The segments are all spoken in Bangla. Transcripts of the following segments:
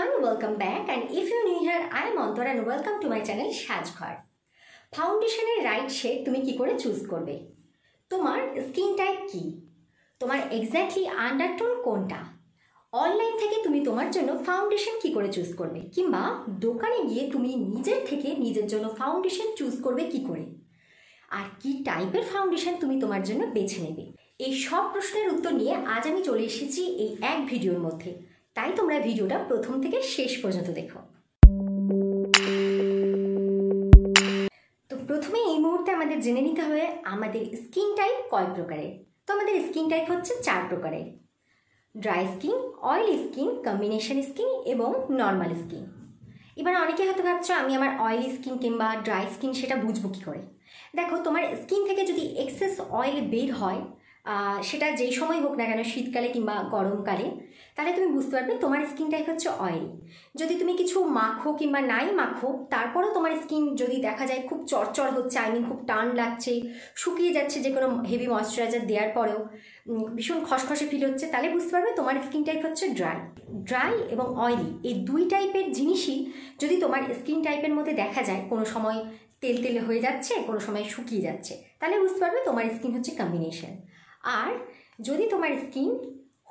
everyone, welcome back, and if you're new here, I am Antar and welcome to my channel Saj Ghar. ফাউন্ডেশনের রাইট শেড তুমি কি করে চুজ করবে? তোমার স্কিন টাইপ কি? তোমার এক্স্যাক্টলি আন্ডারটোন কোনটা? অনলাইন থেকে তুমি তোমার জন্য ফাউন্ডেশন কি করে চুজ করবে, কিংবা দোকানে গিয়ে তুমি নিজের থেকে নিজের জন্য ফাউন্ডেশন চুজ করবে কি করে, আর কি টাইপের ফাউন্ডেশন তুমি তোমার জন্য বেছে নেবে, এই সব প্রশ্নের উত্তর নিয়ে আজ আমি চলে এসেছি এই এক ভিডিওর মধ্যে। তাই তোমরা ভিডিওটা প্রথম থেকে শেষ পর্যন্ত দেখো। তো প্রথমে এই মুহূর্তে আমাদের জেনে নিতে হবে আমাদের স্কিন টাইপ কয় প্রকারের। তো আমাদের স্কিন টাইপ হচ্ছে 4 প্রকারের: dry skin, oily skin, combination skin এবং নর্মাল স্কিন। এবার অনেকে হয়তো ভাবছো আমি আমার অয়েলি স্কিন কিংবা ড্রাই স্কিন সেটা বুঝবো কী করে। দেখো, তোমার স্কিন থেকে যদি এক্সেস অয়েল বের হয়, সেটা যেই সময় হোক না কেন, শীতকালে কিংবা গরমকালে, তাহলে তুমি বুঝতে পারবে তোমার স্কিন টাইপ হচ্ছে অয়েলি। যদি তুমি কিছু মাখো কিংবা নাই মাখো, তারপরেও তোমার স্কিন যদি দেখা যায় খুব চরচর হচ্ছে, খুব টান লাগছে, শুকিয়ে যাচ্ছে, যে কোনো হেভি ময়শ্চারাইজার দেওয়ার পরেও ভীষণ খসখসে ফিল হচ্ছে, তাহলে বুঝতে পারবে তোমার স্কিন টাইপ হচ্ছে ড্রাই এবং অয়েলি। এই দুই টাইপের জিনিসই যদি তোমার স্কিন টাইপের মধ্যে দেখা যায়, কোনো সময় তেল তেলে হয়ে যাচ্ছে, কোনো সময় শুকিয়ে যাচ্ছে, তাহলে বুঝতে পারবে তোমার স্কিন হচ্ছে কম্বিনেশন। আর যদি তোমার স্কিন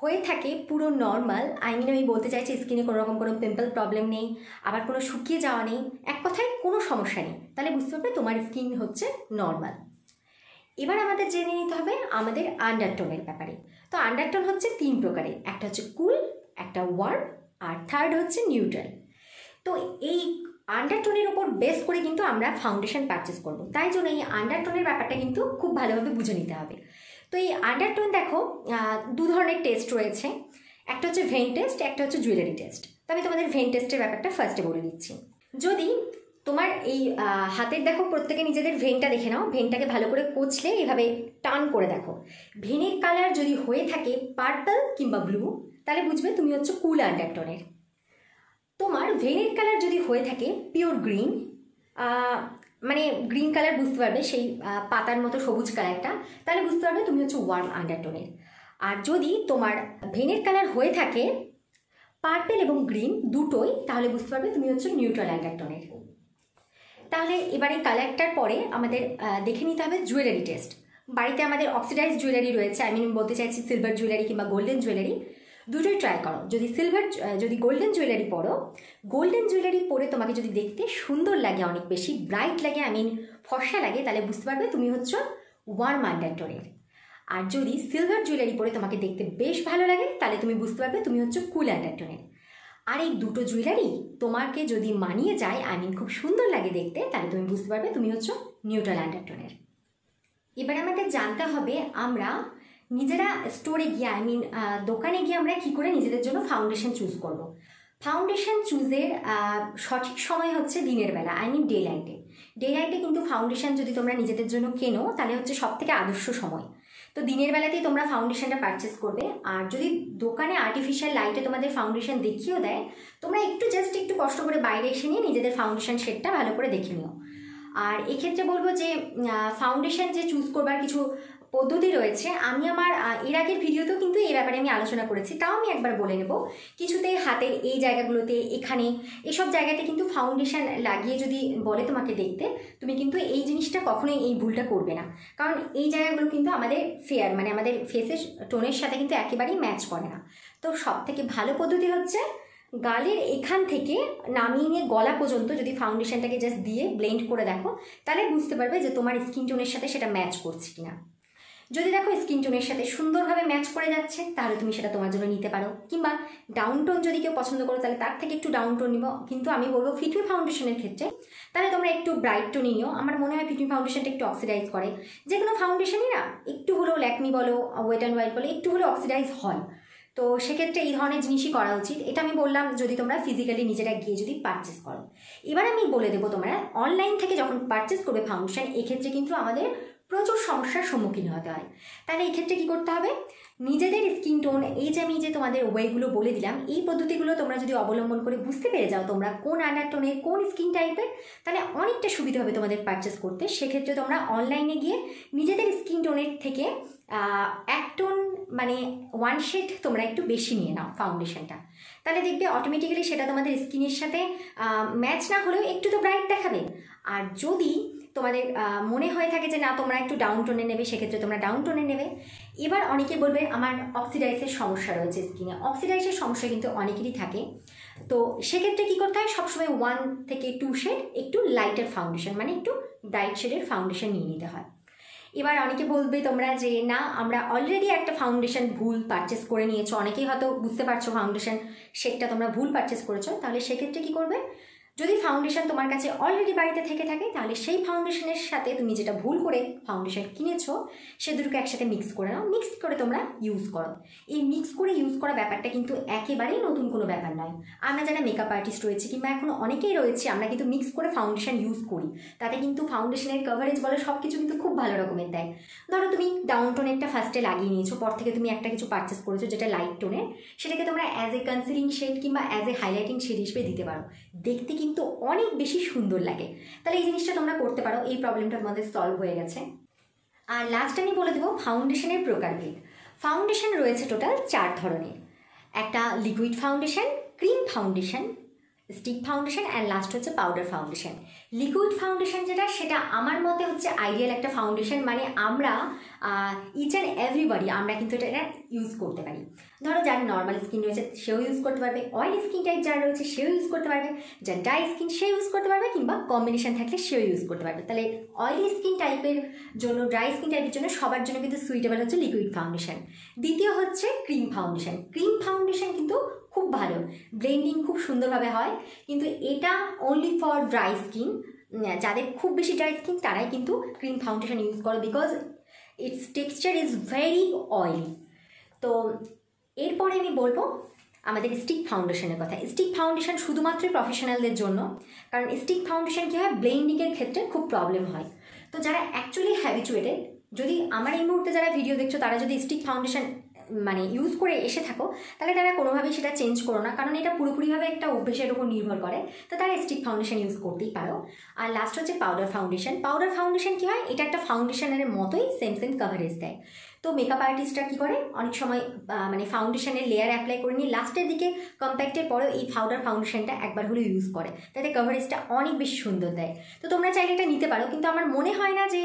হয়ে থাকে পুরো নর্মাল, আমি বলতে চাইছি স্কিনে কোনো রকম কোনো পিম্পল প্রবলেম নেই, আবার কোনো শুকিয়ে যাওয়া নেই, এক কথায় কোনো সমস্যা নেই, তাহলে বুঝতে পারবে তোমার স্কিন হচ্ছে নর্মাল। এবার আমাদের জেনে নিতে হবে আমাদের আন্ডারটোনের ব্যাপারে। তো আন্ডারটোন হচ্ছে 3 প্রকারের, একটা হচ্ছে কুল, একটা ওয়ার্ম, আর থার্ড হচ্ছে নিউট্রাল। তো এই আন্ডারটোনের ওপর বেস করে কিন্তু আমরা ফাউন্ডেশন পারচেস করব, তাই জন্য এই আন্ডারটোনের ব্যাপারটা কিন্তু খুব ভালোভাবে বুঝে নিতে হবে। তো এই আন্ডারটোন দেখো, 2 ধরনের টেস্ট রয়েছে, একটা হচ্ছে ভেন টেস্ট, একটা হচ্ছে জুয়েলারি টেস্ট। তো আমি তোমাদের ভেন টেস্টের ব্যাপারটা ফার্স্টে বলে দিচ্ছি। যদি তোমার এই হাতের দেখো, প্রত্যেকে নিজেদের ভেনটা দেখে নাও, ভেনটাকে ভালো করে কচলে এভাবে টান করে দেখো, ভেনের কালার যদি হয়ে থাকে পার্পল কিংবা ব্লু, তাহলে বুঝবে তুমি হচ্ছে কুল আন্ডারটোনের। তোমার ভেনের কালার যদি হয়ে থাকে পিওর গ্রিন, মানে গ্রিন কালার বুঝতে পারবে, সেই পাতার মতো সবুজ কালারটা, তাহলে বুঝতে পারবে তুমি হচ্ছে ওয়ার্ম আন্ডারটোনের। আর যদি তোমার ভেনের কালার হয়ে থাকে পার্পল এবং গ্রিন দুটোই, তাহলে বুঝতে পারবে তুমি হচ্ছে নিউট্রাল আন্ডারটোনের। তাহলে এবারে কালারটার পরে আমাদের দেখে নিতে হবে জুয়েলারি টেস্ট। বাড়িতে আমাদের অক্সিডাইজ জুয়েলারি রয়েছে, বলতে চাইছি সিলভার জুয়েলারি কিংবা গোল্ডেন জুয়েলারি, দুটোই ট্রাই করো। যদি গোল্ডেন জুয়েলারি পরো, গোল্ডেন জুয়েলারি পরে তোমাকে যদি দেখতে সুন্দর লাগে, অনেক বেশি ব্রাইট লাগে, ফর্সা লাগে, তাহলে বুঝতে পারবে তুমি হচ্ছে ওয়ার্ম আন্ডারটোনের। আর যদি সিলভার জুয়েলারি পরে তোমাকে দেখতে বেশ ভালো লাগে, তাহলে তুমি বুঝতে পারবে তুমি হচ্ছে কুল আন্ডারটোনের। আর এই দুটো জুয়েলারি তোমাকে যদি মানিয়ে যায়, খুব সুন্দর লাগে দেখতে, তাহলে তুমি বুঝতে পারবে তুমি হচ্ছে নিউট্রাল আন্ডারটোনের। এবার আমাদের জানতে হবে আমরা নিজেরা স্টোরে গিয়ে, দোকানে গিয়ে আমরা কী করে নিজেদের জন্য ফাউন্ডেশন চুজ করব। ফাউন্ডেশন চুজের সঠিক সময় হচ্ছে দিনের বেলা, ডে লাইটে। ডে লাইটে কিন্তু ফাউন্ডেশন যদি তোমরা নিজেদের জন্য কেনো, তাহলে হচ্ছে সবথেকে আদর্শ সময়। তো দিনের বেলাতেই তোমরা ফাউন্ডেশনটা পারচেস করবে। আর যদি দোকানে আর্টিফিশিয়াল লাইটে তোমাদের ফাউন্ডেশন দেখিয়েও দেয়, তোমরা একটু কষ্ট করে বাইরে এসে নিয়ে নিজেদের ফাউন্ডেশন শেডটা ভালো করে দেখে নিও। আর এক্ষেত্রে বলবো যে ফাউন্ডেশন যে চুজ করবার কিছু পদ্ধতি রয়েছে, আমি আমার এর আগের ভিডিওতেও কিন্তু এই ব্যাপারে আমি আলোচনা করেছি, তাও আমি একবার বলে নেব। কিছুতে হাতের এই জায়গাগুলোতে, এখানে, এসব জায়গাতে কিন্তু ফাউন্ডেশন লাগিয়ে যদি বলে তোমাকে দেখতে, তুমি কিন্তু এই জিনিসটা কখনোই এই ভুলটা করবে না, কারণ এই জায়গাগুলো কিন্তু আমাদের ফেয়ার, আমাদের ফেসের টোনের সাথে কিন্তু একেবারেই ম্যাচ করে না। তো সব থেকে ভালো পদ্ধতি হচ্ছে গালের এখান থেকে নামিয়ে নিয়ে গলা পর্যন্ত যদি ফাউন্ডেশনটাকে জাস্ট দিয়ে ব্লেন্ড করে দেখো, তাহলে বুঝতে পারবে যে তোমার স্কিন টোনের সাথে সেটা ম্যাচ করছে কিনা। যদি দেখো স্কিন টোনের সাথে সুন্দরভাবে ম্যাচ করে যাচ্ছে, তাহলে তুমি সেটা তোমার জন্য নিতে পারো। কিংবা ডাউন টোন যদি কেউ পছন্দ করো, তাহলে তার থেকে একটু ডাউন টোন নিব। কিন্তু আমি বলবো ফিটমি ফাউন্ডেশনের ক্ষেত্রে তাহলে তোমরা একটু ব্রাইট টোনই নিও। আমার মনে হয় ফিটমি ফাউন্ডেশনটা একটু অক্সিডাইজ করে, যে কোনো ফাউন্ডেশনই না একটু হলেও, ল্যাকমি বলো, ওয়েট অ্যান্ড ওয়াইল্ড বলো, একটু হলেও অক্সিডাইজ হয়। তো সেক্ষেত্রে এই ধরনের জিনিসই করা উচিত। এটা আমি বললাম যদি তোমরা ফিজিক্যালি নিজেরা গিয়ে যদি পারচেস করো। এবার আমি বলে দেবো, তোমরা অনলাইন থেকে যখন পারচেস করবে ফাউন্ডেশন, এক্ষেত্রে কিন্তু আমাদের প্রচুর সমস্যার সম্মুখীন হতে হয়। তাহলে এই ক্ষেত্রে কী করতে হবে, নিজেদের স্কিন টোন, এই যে আমি যে তোমাদের ওয়েগুলো বলে দিলাম, এই পদ্ধতিগুলো তোমরা যদি অবলম্বন করে বুঝতে পেরে যাও তোমরা কোন আন্ডারটোনের, কোন স্কিন টাইপের, তাহলে অনেকটা সুবিধা হবে তোমাদের পারচেস করতে। সেক্ষেত্রে তোমরা অনলাইনে গিয়ে নিজেদের স্কিন টোনের থেকে 1 টোন মানে 1 শেড তোমরা একটু বেশি নিয়ে নাও ফাউন্ডেশনটা, তাহলে দেখবে অটোমেটিক্যালি সেটা তোমাদের স্কিনের সাথে ম্যাচ না হলেও একটু তো ব্রাইট দেখাবে। আর যদি তোমাদের মনে হয়ে থাকে যে না তোমরা একটু ডাউন টোনে নেবে, সেক্ষেত্রে তোমরা ডাউন টোনে নেবে। এবার অনেকে বলবে আমার অক্সিডাইজের সমস্যা রয়েছে স্কিনে, অক্সিডাইজের সমস্যা কিন্তু অনেকেরই থাকে। তো সেক্ষেত্রে কী করতে হয়, সবসময় 1 থেকে 2 শেড একটু লাইটার ফাউন্ডেশন মানে একটু ব্রাইট শেডের ফাউন্ডেশন নিয়ে নিতে হয়। এবার অনেকে বলবে তোমরা যে না আমরা অলরেডি একটা ফাউন্ডেশন ভুল পারচেস করে নিয়েছো, অনেকেই হয়তো বুঝতে পারছো ফাউন্ডেশন শেডটা তোমরা ভুল পারচেস করেছো, তাহলে সেক্ষেত্রে কী করবে, যদি ফাউন্ডেশন তোমার কাছে অলরেডি বাড়িতে থেকে থাকে তাহলে সেই ফাউন্ডেশনের সাথে তুমি যেটা ভুল করে ফাউন্ডেশন কিনেছো সে দুটোকে একসাথে মিক্স করে নাও, মিক্স করে তোমরা ইউজ করো। এই মিক্স করে ইউজ করা ব্যাপারটা কিন্তু একেবারেই নতুন কোনো ব্যাপার নয়। আমরা যারা মেকআপ আর্টিস্ট রয়েছে কিংবা এখন অনেকেই রয়েছে আমরা কিন্তু মিক্স করে ফাউন্ডেশন ইউজ করি, তাতে কিন্তু ফাউন্ডেশনের কভারেজ বলে সব কিছু কিন্তু খুব ভালো রকমের দেয়। ধরো তুমি ডাউন টোনেরটা ফার্স্টে লাগিয়ে নিয়েছো, পর থেকে তুমি একটা কিছু পারচেস করেছো যেটা লাইট টোনের, সেটাকে তোমরা অ্যাজ এ কনসিলিং শেড কিংবা অ্যাজ এ হাইলাইটিং শেড হিসেবে দিতে পারো, দেখতে কিন্তু অনেক বেশি সুন্দর লাগে। তাহলে এই জিনিসটা তোমরা করতে পারো, এই প্রবলেমটা আমাদের সলভ হয়ে গেছে। আর লাস্ট আমি বলে দেবো ফাউন্ডেশনের প্রকারভেদ। ফাউন্ডেশন রয়েছে টোটাল 4 ধরনের, একটা liquid foundation, cream foundation, stick foundation and last হচ্ছে পাউডার ফাউন্ডেশন। লিকুইড ফাউন্ডেশন যেটা সেটা আমার মতে হচ্ছে আইডিয়াল একটা ফাউন্ডেশন, মানে আমরা ইচ অ্যান্ড এভরিবডি আমরা কিন্তু এটা ইউজ করতে পারি। ধরো যার নর্মাল স্কিন রয়েছে সেও ইউজ করতে পারবে, অয়েলি স্কিন টাইপ যার রয়েছে সেও ইউজ করতে পারবে, যার ড্রাই স্কিন সে ইউজ করতে পারবে, কিংবা কম্বিনেশন থাকলে সেও ইউজ করতে পারবে। তাহলে অয়েলি স্কিন টাইপের জন্য, ড্রাই স্কিন টাইপের জন্য সবার জন্য কিন্তু সুইটেবল হচ্ছে লিকুইড ফাউন্ডেশন। দ্বিতীয় হচ্ছে ক্রিম ফাউন্ডেশন। ক্রিম ফাউন্ডেশন কিন্তু খুব ভালো, ব্লেন্ডিং খুব সুন্দরভাবে হয়, কিন্তু এটা অনলি ফর ড্রাই স্কিন। যাদের খুব বেশি ড্রাই স্কিন তারাই কিন্তু ক্রিম ফাউন্ডেশন ইউজ করে, because it's texture is very oily. তো এরপরে আমি বলবো আমাদের স্টিক ফাউন্ডেশনের কথা। স্টিক ফাউন্ডেশন শুধুমাত্র প্রফেশনালদের জন্য, কারণ স্টিক ফাউন্ডেশন কী হয়, ব্লেন্ডিংয়ের ক্ষেত্রে খুব প্রবলেম হয়। তো যারা অ্যাকচুয়ালি হ্যাবিচুয়েটেড, যদি আমার এই মুহূর্তে যারা ভিডিও দেখছো তারা যদি স্টিক ফাউন্ডেশন মানে ইউজ করে এসে থাকো, তাহলে তারা কোনোভাবেই সেটা চেঞ্জ করো না, কারণ এটা পুরোপুরিভাবে একটা অভ্যেসের উপর নির্ভর করে। তো তারা স্টিক ফাউন্ডেশন ইউজ করতেই পারো। আর লাস্ট হচ্ছে পাউডার ফাউন্ডেশন। পাউডার ফাউন্ডেশন কী হয়, এটা একটা ফাউন্ডেশনের মতোই সেম কভারেজ দেয়। তো মেকআপ আর্টিস্টরা কী করে, অনেক সময় মানে ফাউন্ডেশনের লেয়ার অ্যাপ্লাই করে নিয়ে লাস্টের দিকে কম্প্যাক্টের পরেও এই পাউডার ফাউন্ডেশনটা একবার হলেও ইউজ করে, তাতে কভারেজটা অনেক বেশি সুন্দর দেয়। তো তোমরা চাইলে এটা নিতে পারো, কিন্তু আমার মনে হয় না যে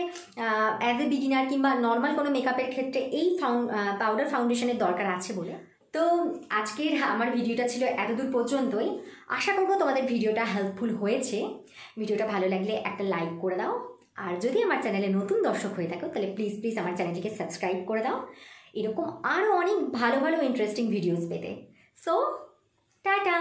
অ্যাজ এ বিগিনার কিংবা নর্মাল কোনো মেকআপের ক্ষেত্রে এই পাউডার ফাউন্ডেশনের দরকার আছে বলে। তো আজকের আমার ভিডিওটা ছিল এতদূর পর্যন্তই। আশা করবো তোমাদের ভিডিওটা হেল্পফুল হয়েছে। ভিডিওটা ভালো লাগলে একটা লাইক করে দাও, আর যদি আমার চ্যানেলে নতুন দর্শক হয়ে থাকো তাহলে প্লিজ আমার চ্যানেলটিকে সাবস্ক্রাইব করে দাও, এরকম আরও অনেক ভালো ভালো ইন্টারেস্টিং ভিডিওস পেতে। So tata.